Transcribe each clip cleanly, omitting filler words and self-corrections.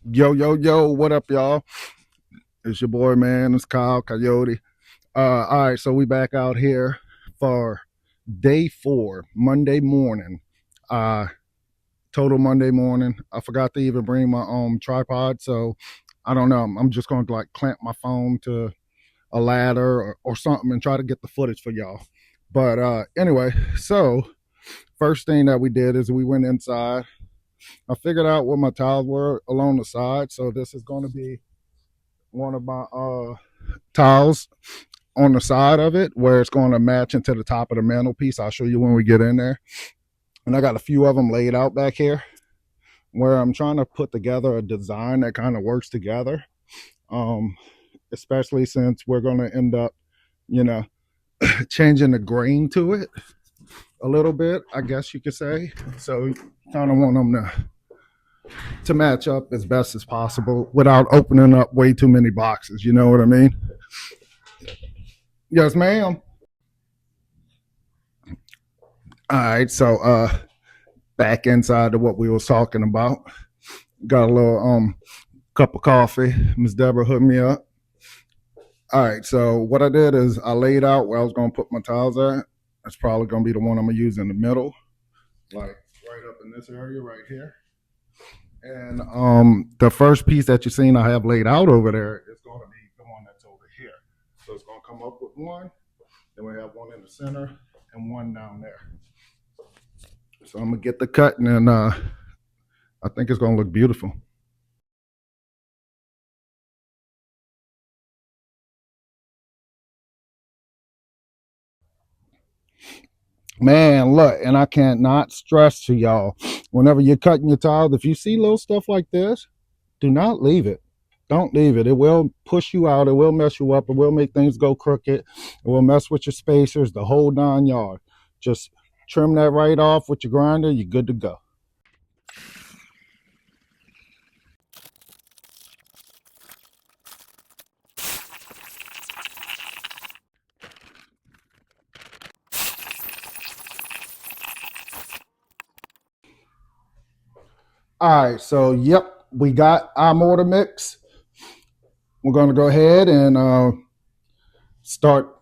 Yo, yo, yo, what up, y'all? It's your boy, man. It's Kyle Kyottte. All right, so we back out here for day 4, Monday morning. Uh, total Monday morning. I forgot to even bring my tripod, so I don't know. I'm just going to like clamp my phone to a ladder or something and try to get the footage for y'all. But anyway, so first thing that we did is we went inside. I figured out where my tiles were along the side, so this is going to be one of my tiles on the side of it where it's going to match into the top of the mantelpiece. I'll show you when we get in there. And I got a few of them laid out back here where I'm trying to put together a design that kind of works together, um, especially since we're going to end up, you know, changing the grain to it a little bit, I guess you could say. So you kind of want them to match up as best as possible without opening up way too many boxes. You know what I mean? Yes, ma'am. All right, so back inside to what we was talking about. Got a little cup of coffee. Miss Deborah hooked me up. All right, so what I did is I laid out where I was gonna put my tiles at. That's probably gonna be the one I'm gonna use in the middle, like right up in this area right here. And the first piece that you've seen I have laid out over there is gonna be the one that's over here. So it's gonna come up with one, then we have one in the center and one down there. So I'm gonna get the cutting, and I think it's gonna look beautiful. Man, look, and I cannot stress to y'all, whenever you're cutting your tiles, if you see little stuff like this, do not leave it. Don't leave it. It will push you out. It will mess you up. It will make things go crooked. It will mess with your spacers, the whole 9 yard. Just trim that right off with your grinder. You're good to go. All right, so yep, we got our mortar mix. We're going to go ahead and start.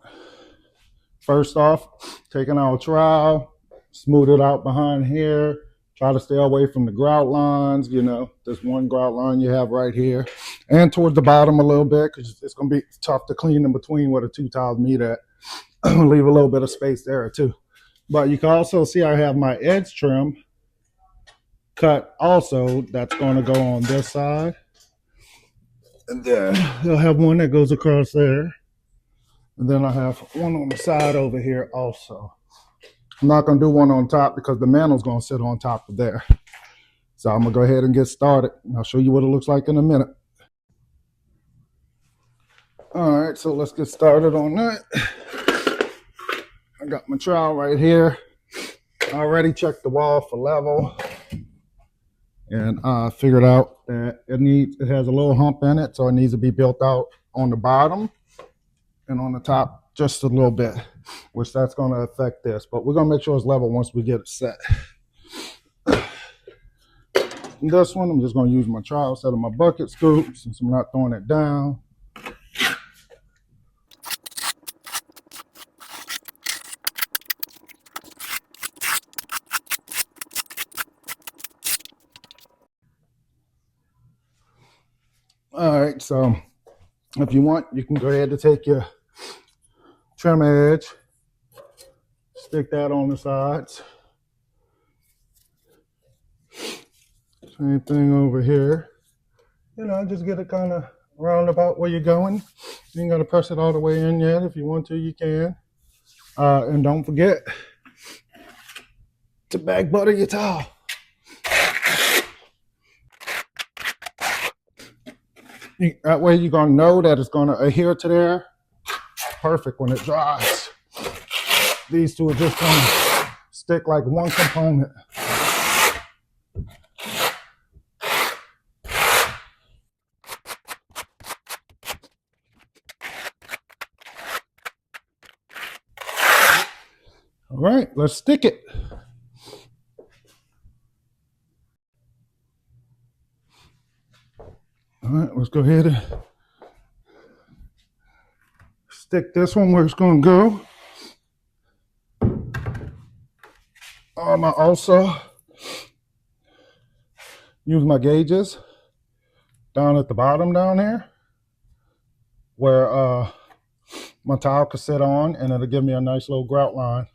First off, taking our trowel, smooth it out behind here. Try to stay away from the grout lines. You know, there's one grout line you have right here, and towards the bottom a little bit because it's going to be tough to clean in between where the two tiles meet at. Leave a little bit of space there too. But you can also see I have my edge trim cut also. That's going to go on this side, and then you'll have one that goes across there, and then I have one on the side over here also. I'm not going to do one on top because the mantle's going to sit on top of there. So I'm going to go ahead and get started. I'll show you what it looks like in a minute. All right, so let's get started on that. I got my trowel right here. I already checked the wall for level. And I figured out that it has a little hump in it, so it needs to be built out on the bottom and on the top just a little bit, which that's going to affect this. But we're going to make sure it's level once we get it set. And this one, I'm just going to use my trowel instead of my bucket scoop since I'm not throwing it down. All right, so if you want, you can go ahead and take your trim edge, stick that on the sides. Same thing over here. You know, just get it kind of round about where you're going. You ain't got to press it all the way in yet. If you want to, you can. And don't forget to back butter your towel. That way you're going to know that it's going to adhere to there. Perfect when it dries. These two are just going to stick like one component. All right, let's stick it. All right, let's go ahead and stick this one where it's going to go. I also use my gauges down at the bottom down there where my tile could sit on, and it'll give me a nice little grout line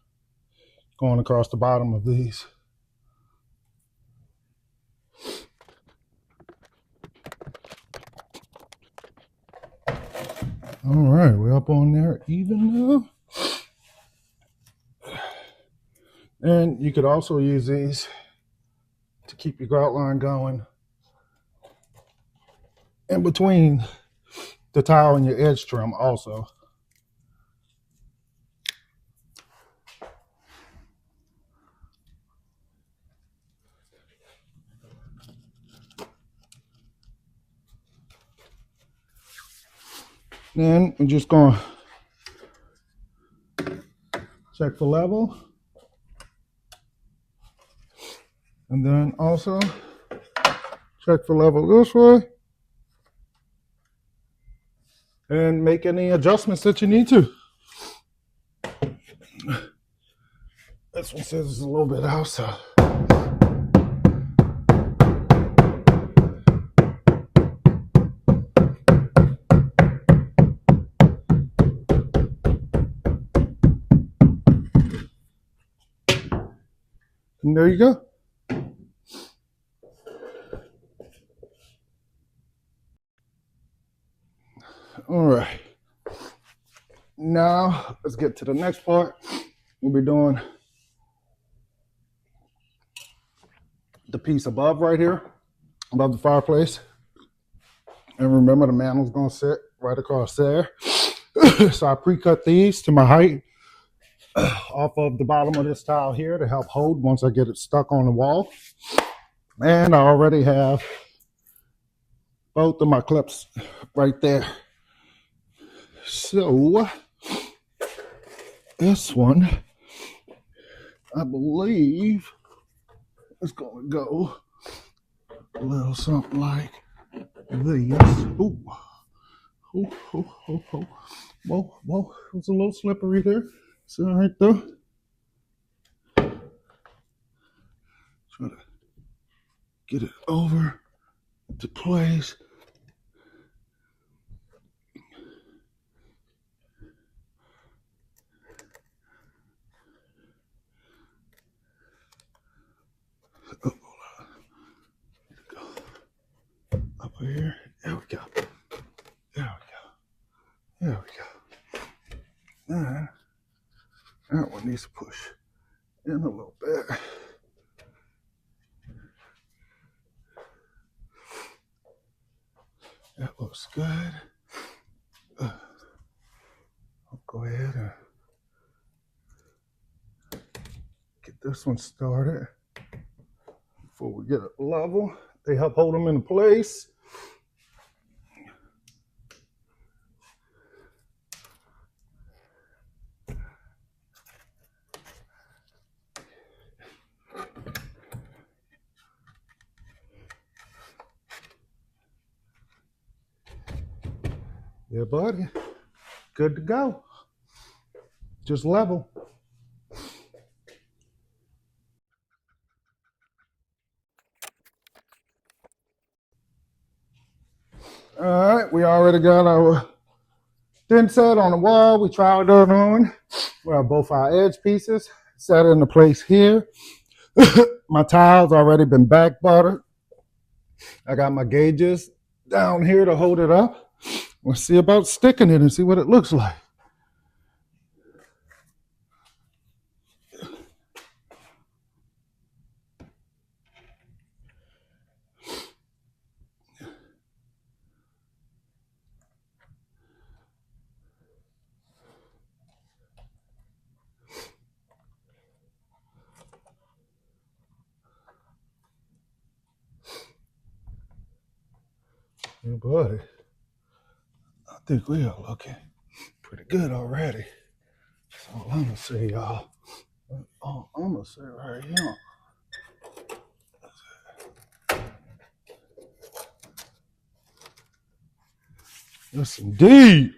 going across the bottom of these. All right, we're up on there even now. And you could also use these to keep your grout line going in between the tile and your edge trim also. Then I'm just going to check the level. And then also check the level this way. And make any adjustments that you need to. This one says it's a little bit out, so. And there you go. All right. Now, let's get to the next part. We'll be doing the piece above right here, above the fireplace. And remember, the mantel's going to sit right across there. So I pre-cut these to my height off of the bottom of this tile here to help hold once I get it stuck on the wall. And I already have both of my clips right there. So this one, I believe, is going to go a little something like this. Ooh. Ooh, ooh, ooh, ooh. Whoa, whoa, it's a little slippery there. It's all right though. Try to get it over to place. Oh, up here. There we go. There we go. There we go. And that one needs to push in a little bit. That looks good. I'll go ahead and get this one started before we get it level. They help hold them in place. Yeah, buddy. Good to go. Just level. All right, we already got our thin set on the wall. We tried that on. We have both our edge pieces set into place here. My tile's already been back buttered. I got my gauges down here to hold it up. Let's see about sticking it and see what it looks like. Yeah, buddy. I think we are looking pretty good already. That's all I'm gonna say, y'all. All I'm gonna say right here. Yes, indeed.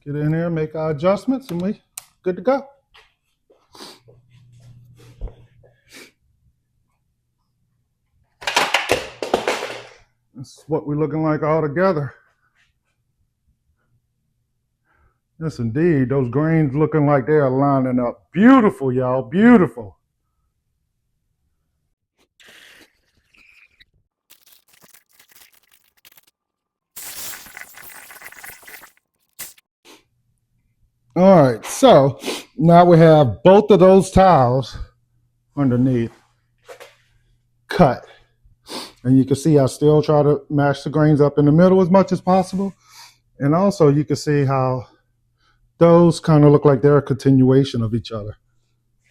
Get in here, make our adjustments, and we good to go. This is what we're looking like all together. Yes, indeed. Those grains looking like they are lining up. Beautiful, y'all. Beautiful. All right, so now we have both of those tiles underneath cut. And you can see I still try to match the grains up in the middle as much as possible. And also you can see how those kind of look like they're a continuation of each other.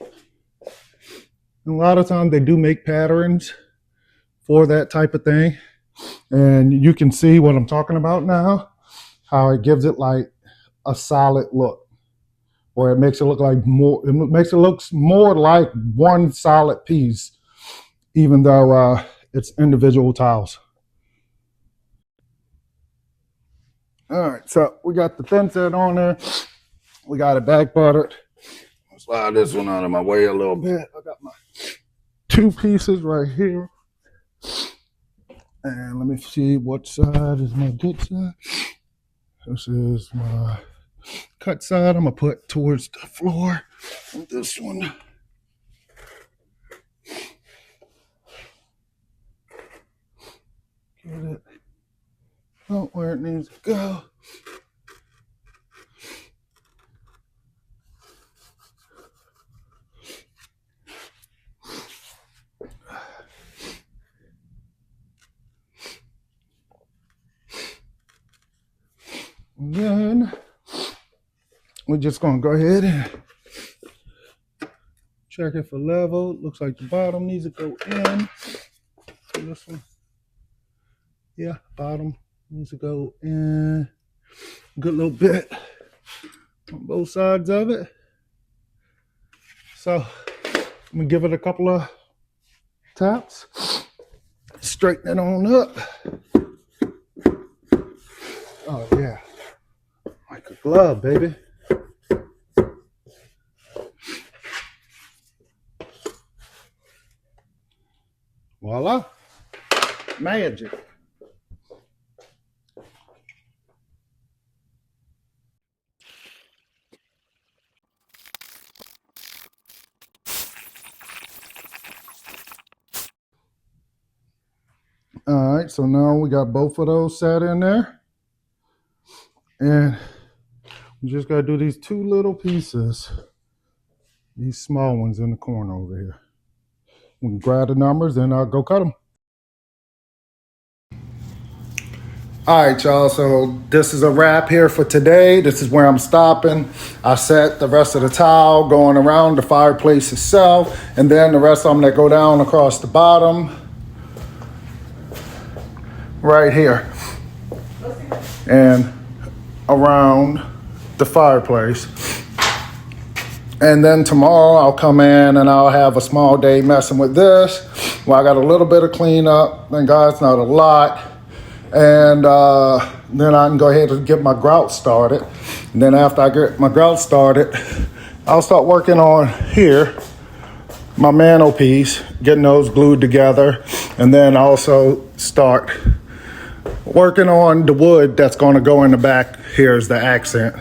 And a lot of times they do make patterns for that type of thing. And you can see what I'm talking about now, how it gives it like a solid look. Or it makes it look like more, it makes it look more like one solid piece, even though it's individual tiles. All right, so we got the thin set on there. We got it back buttered. Slide this one out of my way a little bit. I got my two pieces right here. And let me see what side is my good side. This is my cut side. I'm gonna put towards the floor. And this one. Get it out where it needs to go. And then we're just gonna go ahead and check it for level. Looks like the bottom needs to go in. So this one, yeah, bottom needs to go in a good little bit on both sides of it. So I'm gonna give it a couple of taps, straighten it on up. Oh yeah, like a glove, baby. Voila, magic. All right, so now we got both of those set in there. And we just gotta do these two little pieces, these small ones in the corner over here. We can grab the numbers and I'll go cut them. All right, y'all, so this is a wrap here for today. This is where I'm stopping. I set the rest of the tile going around the fireplace itself, and then the rest of them that go down across the bottom right here and around the fireplace. And then tomorrow I'll come in and I'll have a small day messing with this. Well, I got a little bit of cleanup. Thank God it's not a lot. And then I can go ahead and get my grout started. And then after I get my grout started, I'll start working on here, my mantelpiece, getting those glued together. And then also start working on the wood that's going to go in the back here as the accent.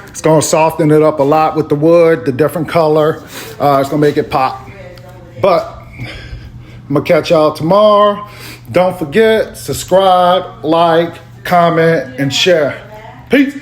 It's going to soften it up a lot with the wood, the different color. It's going to make it pop. But I'm going to catch y'all tomorrow. Don't forget, subscribe, like, comment, and share. Peace.